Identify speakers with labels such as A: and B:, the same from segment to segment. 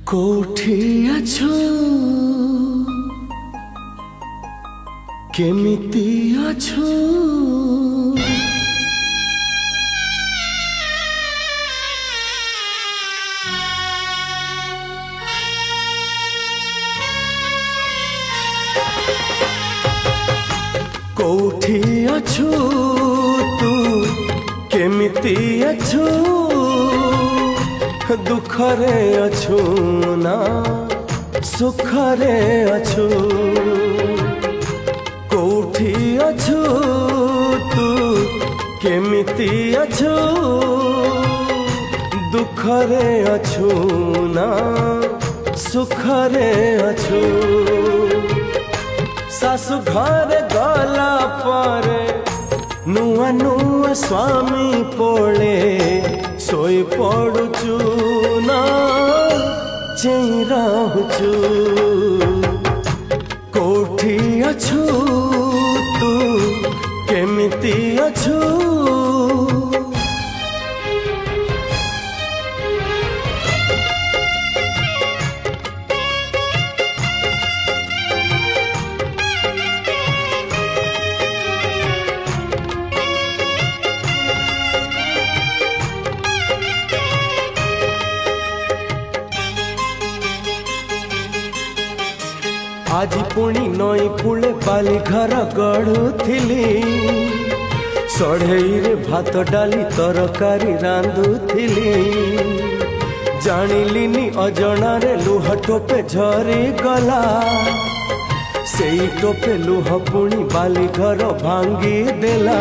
A: कोठी अछो केमिति अछो कोठी अछो तू केमिति अछो दुखरे अछु ना सुखरे अछु कोठी अछु तू केमिति अछु दुखरे अछु ना सुखरे अछु सासु घर गला पर नुआ नुआ स्वामी पोले सोई पड़ुचु ना चेई रहूचु कोठी अछु तू केमिति अछु आज पुणी नई कूले बाली घर गढ़ुथिली सढ़ई रे भात डाली तरकारी रांधुथिली जानिलिनी अजणा रे लुह टोपे झरी गला सेई टोपे लुह पुणी बाली घर भांगी देला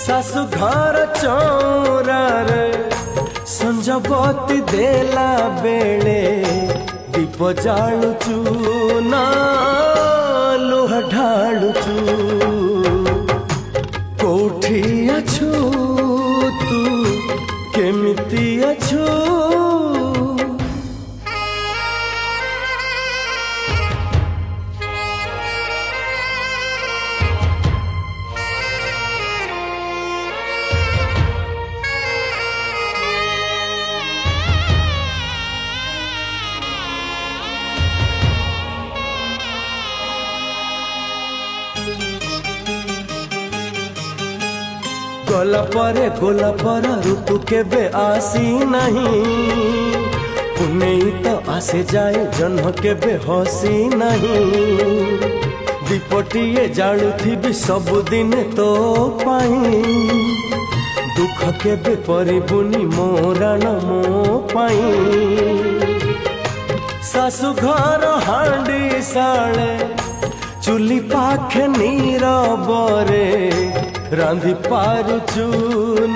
A: सासु घर चौरा रे संजबती देला बेले दीप जालुचु ना लुह ढालुचु कोठी अछु तू केमिति अछु गोला पर ऋतु केबे आसी नहीं पुनेई तो आसे जाए जन्म केबे हसी नहीं दीपटिए जालुथिबी सबुदिन तो पाई दुख केबे परिबुनी मोरान मो पाई सासु घर हांडी साले चुली पाखे नीरबरे रांधि पारुचु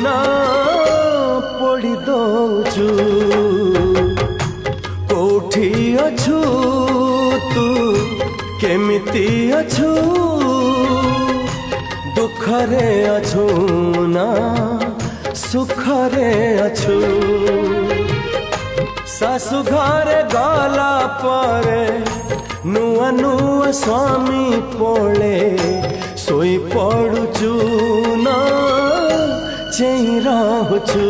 A: ना पड़ी दौचु कोठी अछु तू केमिति अछु दुखरे अछु ना सुखरे अछु सासु घरे गला परे नुआ नुआ स्वामी पोले सोई पड़ुचु ना चेई रहूचु।